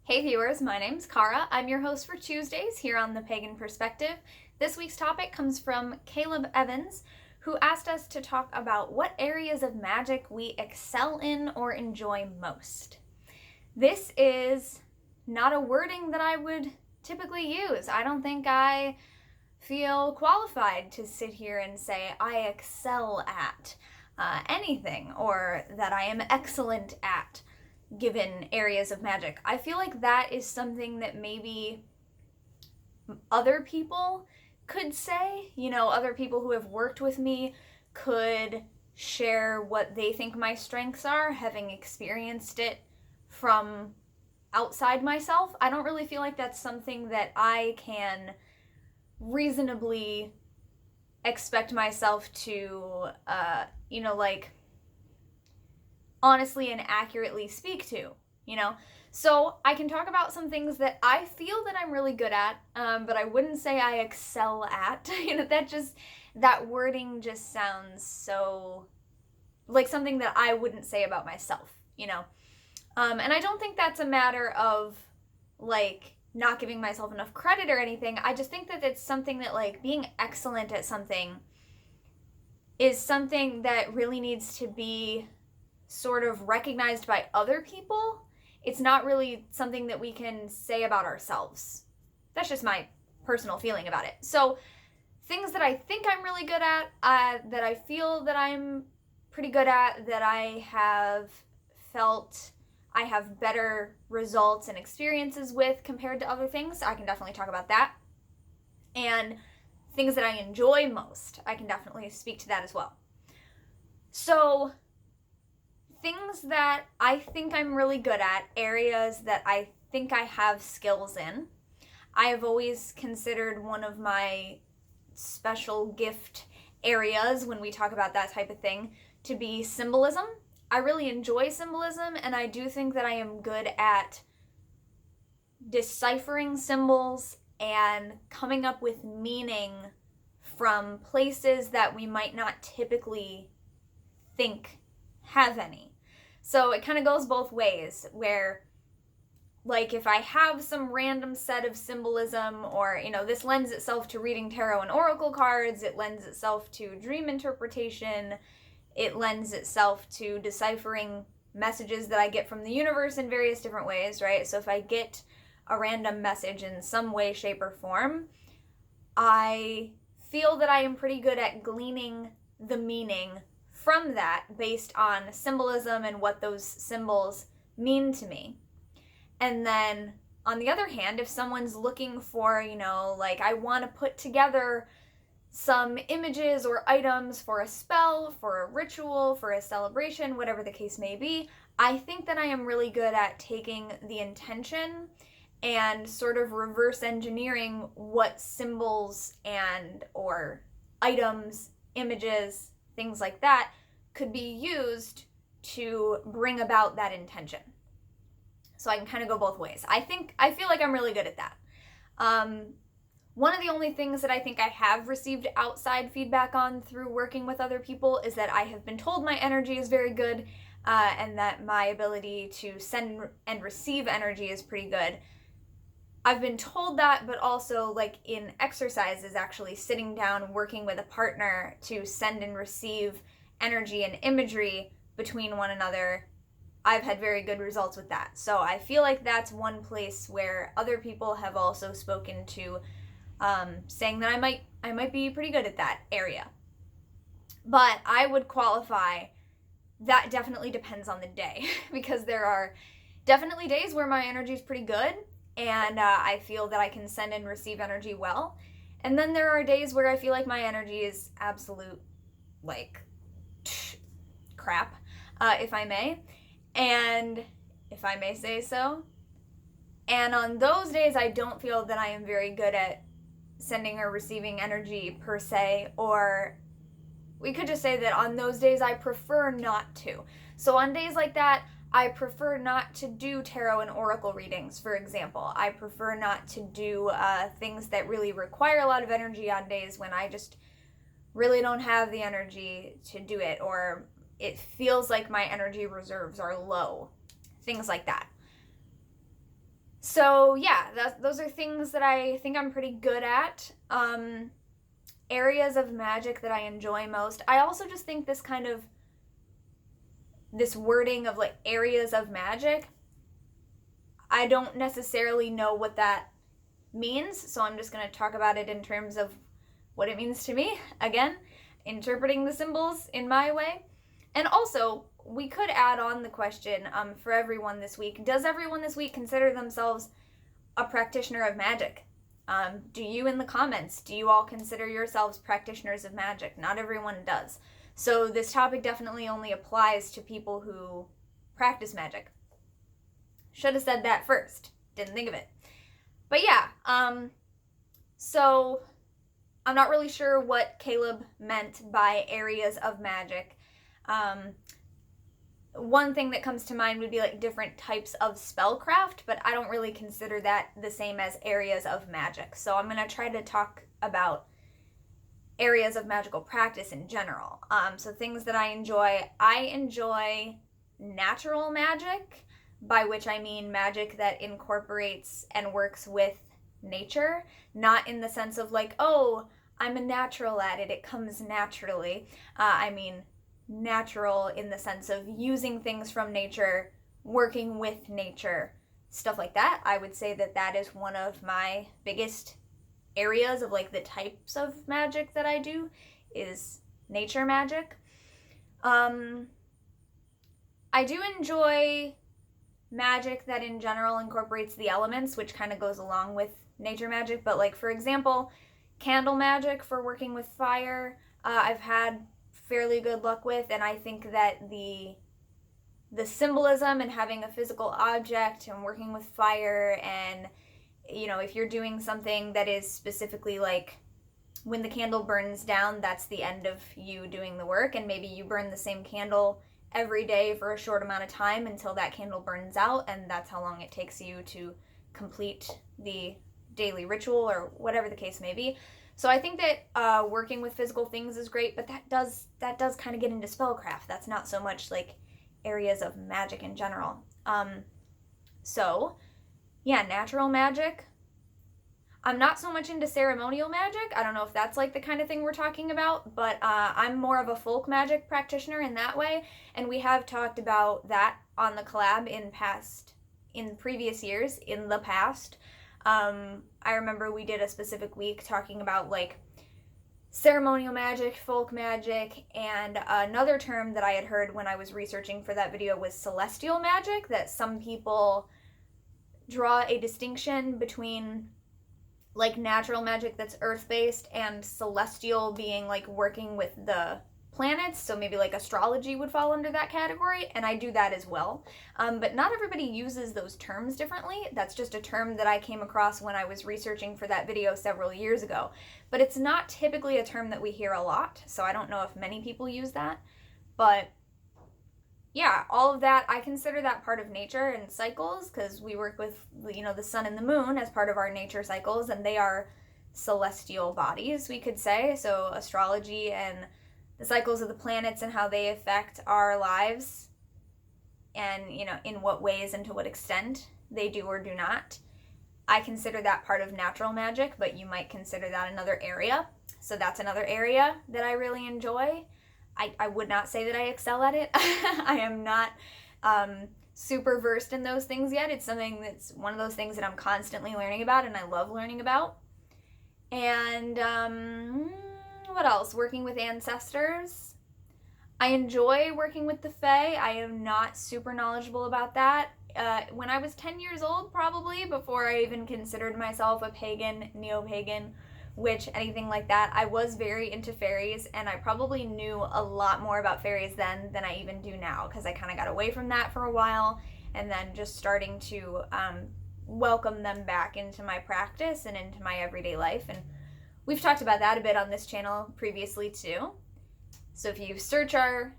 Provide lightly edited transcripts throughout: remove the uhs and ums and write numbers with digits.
Hey viewers, my name's Cara. I'm your host for Tuesdays here on The Pagan Perspective. This week's topic comes from Caleb Evans, who asked us to talk about what areas of magic we excel in or enjoy most. This is not a wording that I would typically use. I don't think I feel qualified to sit here and say I excel at anything or that I am excellent at given areas of magic. I feel like that is something that maybe other people could say. Other people who have worked with me could share what they think my strengths are, having experienced it from outside myself. I don't really feel like that's something that I can reasonably expect myself to, honestly and accurately speak to, So I can talk about some things that I feel that I'm really good at, but I wouldn't say I excel at. That wording just sounds so like something that I wouldn't say about myself, And I don't think that's a matter of not giving myself enough credit or anything. I just think that it's something that being excellent at something is something that really needs to be sort of recognized by other people. It's not really something that we can say about ourselves. That's just my personal feeling about it. So things that I think I'm really good at, that I feel that I'm pretty good at, that I have felt I have better results and experiences with compared to other things, I can definitely talk about that. And things that I enjoy most, I can definitely speak to that as well. So things that I think I'm really good at, areas that I think I have skills in, I have always considered one of my special gift areas when we talk about that type of thing to be symbolism. I really enjoy symbolism, and I do think that I am good at deciphering symbols and coming up with meaning from places that we might not typically think have any. So it kind of goes both ways, where if I have some random set of symbolism, or this lends itself to reading tarot and oracle cards, it lends itself to dream interpretation, it lends itself to deciphering messages that I get from the universe in various different ways, right? So if I get a random message in some way, shape, or form, I feel that I am pretty good at gleaning the meaning from that based on symbolism and what those symbols mean to me. And then on the other hand, if someone's looking for, I want to put together some images or items for a spell, for a ritual, for a celebration, whatever the case may be, I think that I am really good at taking the intention and sort of reverse engineering what symbols and or items, images, things like that could be used to bring about that intention. So I can kind of go both ways. I feel like I'm really good at that. One of the only things that I think I have received outside feedback on through working with other people is that I have been told my energy is very good, and that my ability to send and receive energy is pretty good. I've been told that, but also in exercises, actually sitting down, working with a partner to send and receive energy and imagery between one another, I've had very good results with that. So I feel like that's one place where other people have also spoken to, saying that I might be pretty good at that area. But I would qualify that definitely depends on the day, because there are definitely days where my energy is pretty good, and I feel that I can send and receive energy well. And then there are days where I feel like my energy is absolute, crap, if I may say so. And on those days, I don't feel that I am very good at sending or receiving energy per se, or we could just say that on those days, I prefer not to. So on days like that, I prefer not to do tarot and oracle readings, for example. I prefer not to do things that really require a lot of energy on days when I just really don't have the energy to do it, or it feels like my energy reserves are low. Things like that. So yeah, those are things that I think I'm pretty good at. Areas of magic that I enjoy most. I also just think this wording of like areas of magic, I don't necessarily know what that means, so I'm just going to talk about it in terms of what it means to me. Again, interpreting the symbols in my way. And also, we could add on the question for everyone this week. Does everyone this week consider themselves a practitioner of magic? Do you, in the comments, do you all consider yourselves practitioners of magic? Not everyone does. So this topic definitely only applies to people who practice magic. Should have said that first. Didn't think of it. But yeah, so I'm not really sure what Caleb meant by areas of magic. One thing that comes to mind would be like different types of spellcraft, but I don't really consider that the same as areas of magic. So I'm going to try to talk about areas of magical practice in general. So things that I enjoy natural magic, by which I mean magic that incorporates and works with nature, not in the sense of like, oh, I'm a natural at it, it comes naturally. I mean natural in the sense of using things from nature, working with nature, stuff like that. I would say that that is one of my biggest areas of like the types of magic that I do is nature magic. I do enjoy magic that in general incorporates the elements, which kind of goes along with nature magic, but like for example, candle magic for working with fire, I've had fairly good luck with, and I think that the symbolism and having a physical object and working with fire, and you know, if you're doing something that is specifically like when the candle burns down, that's the end of you doing the work, and maybe you burn the same candle every day for a short amount of time until that candle burns out, and that's how long it takes you to complete the daily ritual or whatever the case may be. So I think that working with physical things is great, but that does kind of get into spellcraft. That's not so much like areas of magic in general. So yeah, natural magic. I'm not so much into ceremonial magic. I don't know if that's like the kind of thing we're talking about, but I'm more of a folk magic practitioner in that way, and we have talked about that on the collab in previous years, in the past. I remember we did a specific week talking about like ceremonial magic, folk magic, and another term that I had heard when I was researching for that video was celestial magic, that some people draw a distinction between like natural magic that's earth-based and celestial being like working with the planets, so maybe like astrology would fall under that category, and I do that as well. But not everybody uses those terms differently. That's just a term that I came across when I was researching for that video several years ago. But it's not typically a term that we hear a lot, so I don't know if many people use that. But yeah, all of that, I consider that part of nature and cycles, because we work with, you know, the sun and the moon as part of our nature cycles, and they are celestial bodies, we could say. So astrology and the cycles of the planets and how they affect our lives, and, you know, in what ways and to what extent they do or do not. I consider that part of natural magic, but you might consider that another area. So that's another area that I really enjoy. I would not say that I excel at it. I am not super versed in those things yet. It's something that's one of those things that I'm constantly learning about, and I love learning about. And what else? Working with ancestors. I enjoy working with the Fae. I am not super knowledgeable about that. When I was 10 years old, probably, before I even considered myself a pagan, neo-pagan, witch, anything like that, I was very into fairies, and I probably knew a lot more about fairies then than I even do now, because I kind of got away from that for a while, and then just starting to welcome them back into my practice and into my everyday life. And we've talked about that a bit on this channel previously too. So if you search our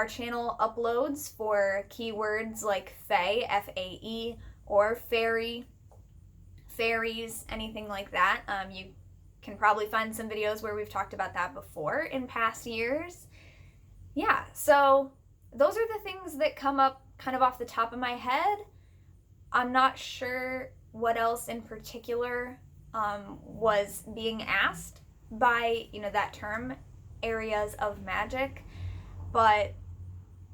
channel uploads for keywords like Fae, F-A-E, or fairy, fairies, anything like that, you can probably find some videos where we've talked about that before in past years. Yeah, so those are the things that come up kind of off the top of my head. I'm not sure what else in particular was being asked by, that term, areas of magic. But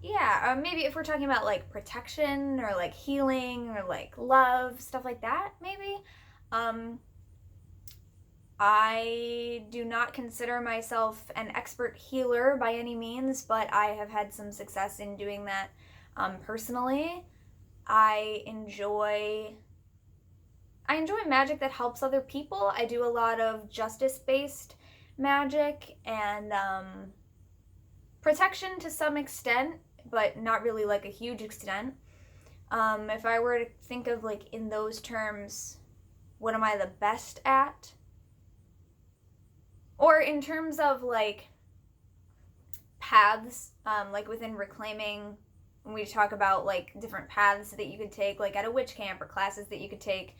yeah, maybe if we're talking about like protection or like healing or like love, stuff like that, maybe. I do not consider myself an expert healer by any means, but I have had some success in doing that personally. I enjoy magic that helps other people. I do a lot of justice-based magic and protection to some extent, but not really like a huge extent. If I were to think of like in those terms, what am I the best at? Or in terms of like paths, like within reclaiming, when we talk about like different paths that you could take, like at a witch camp, or classes that you could take,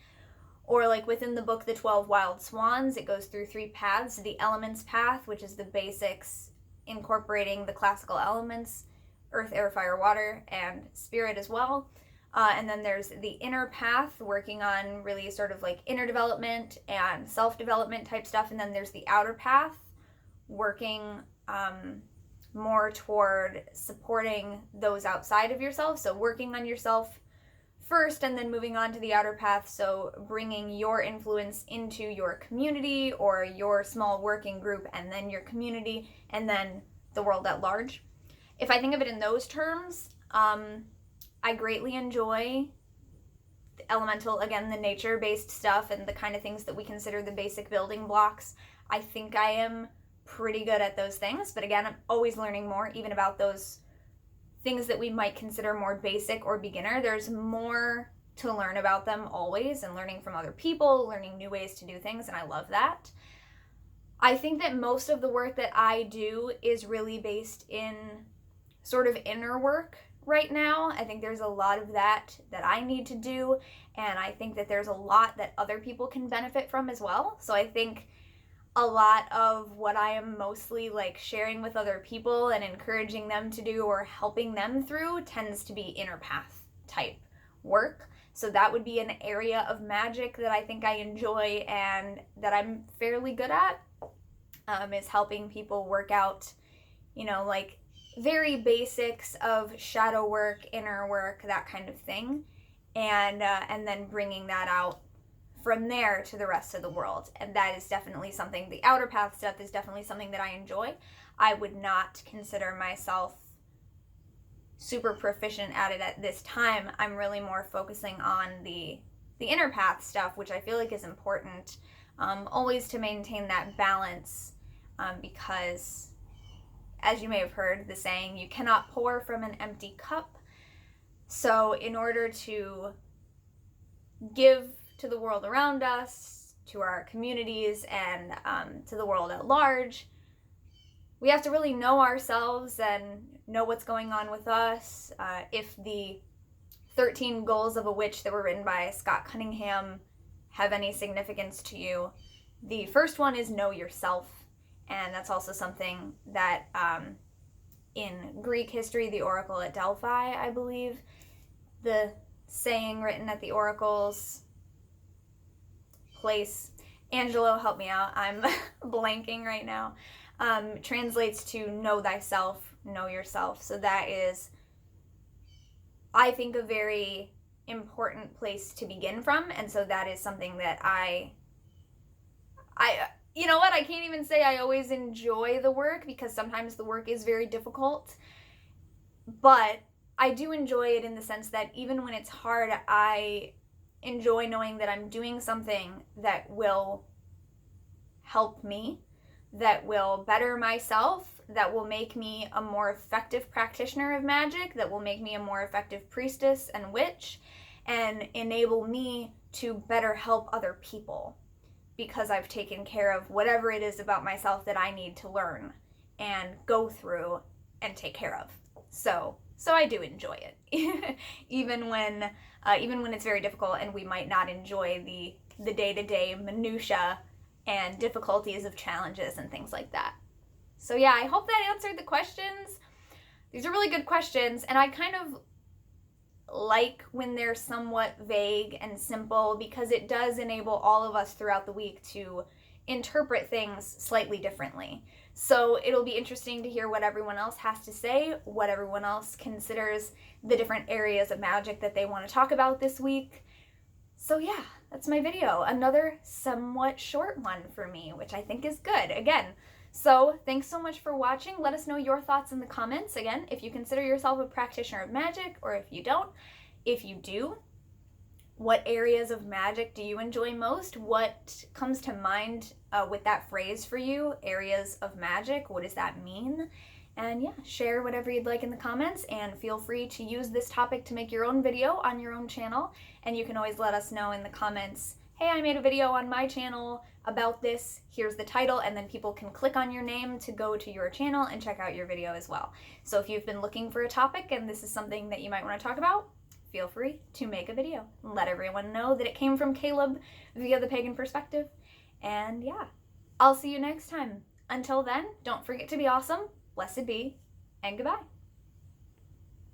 or like within the book The 12 Wild Swans, it goes through 3 paths. The elements path, which is the basics, incorporating the classical elements, earth, air, fire, water, and spirit as well. And then there's the inner path, working on really sort of like inner development and self-development type stuff. And then there's the outer path, working more toward supporting those outside of yourself. So working on yourself first and then moving on to the outer path. So bringing your influence into your community or your small working group, and then your community, and then the world at large. If I think of it in those terms, I greatly enjoy the elemental, again, the nature-based stuff and the kind of things that we consider the basic building blocks. I think I am pretty good at those things, but again, I'm always learning more, even about those things that we might consider more basic or beginner. There's more to learn about them always, and learning from other people, learning new ways to do things, and I love that. I think that most of the work that I do is really based in sort of inner work right now. I think there's a lot of that I need to do, and I think that there's a lot that other people can benefit from as well. So I think a lot of what I am mostly like sharing with other people and encouraging them to do or helping them through tends to be inner path type work. So that would be an area of magic that I think I enjoy and that I'm fairly good at, is helping people work out, like very basics of shadow work, inner work, that kind of thing, and then bringing that out from there to the rest of the world. And that is definitely something, the outer path stuff is definitely something that I enjoy. I would not consider myself super proficient at it at this time. I'm really more focusing on the inner path stuff, which I feel like is important, always to maintain that balance, because as you may have heard the saying, you cannot pour from an empty cup. So in order to give to the world around us, to our communities, and to the world at large, we have to really know ourselves and know what's going on with us. If the 13 Goals of a Witch that were written by Scott Cunningham have any significance to you, the first one is know yourself. And that's also something that in Greek history, the oracle at Delphi, I believe, the saying written at the oracle's place, Angelo, help me out, I'm blanking right now, translates to know thyself, know yourself. So that is, I think, a very important place to begin from. And so that is something that I you know what, I can't even say I always enjoy the work, because sometimes the work is very difficult, but I do enjoy it in the sense that even when it's hard, I enjoy knowing that I'm doing something that will help me, that will better myself, that will make me a more effective practitioner of magic, that will make me a more effective priestess and witch, and enable me to better help other people, because I've taken care of whatever it is about myself that I need to learn and go through and take care of. So I do enjoy it, even when it's very difficult, and we might not enjoy the day-to-day minutia and difficulties of challenges and things like that. So yeah, I hope that answered the questions. These are really good questions, and I kind of like when they're somewhat vague and simple because it does enable all of us throughout the week to interpret things slightly differently. So it'll be interesting to hear what everyone else has to say, what everyone else considers the different areas of magic that they want to talk about this week. So yeah, that's my video. Another somewhat short one for me, which I think is good. Again, so thanks so much for watching. Let us know your thoughts in the comments. Again, if you consider yourself a practitioner of magic, or if you don't. If you do, what areas of magic do you enjoy most? What comes to mind with that phrase for you? Areas of magic, what does that mean? And yeah, share whatever you'd like in the comments, and feel free to use this topic to make your own video on your own channel. And you can always let us know in the comments, hey, I made a video on my channel about this, here's the title, and then people can click on your name to go to your channel and check out your video as well. So if you've been looking for a topic and this is something that you might want to talk about, feel free to make a video. Let everyone know that it came from Caleb via the Pagan Perspective. And yeah, I'll see you next time. Until then, don't forget to be awesome, blessed be, and goodbye.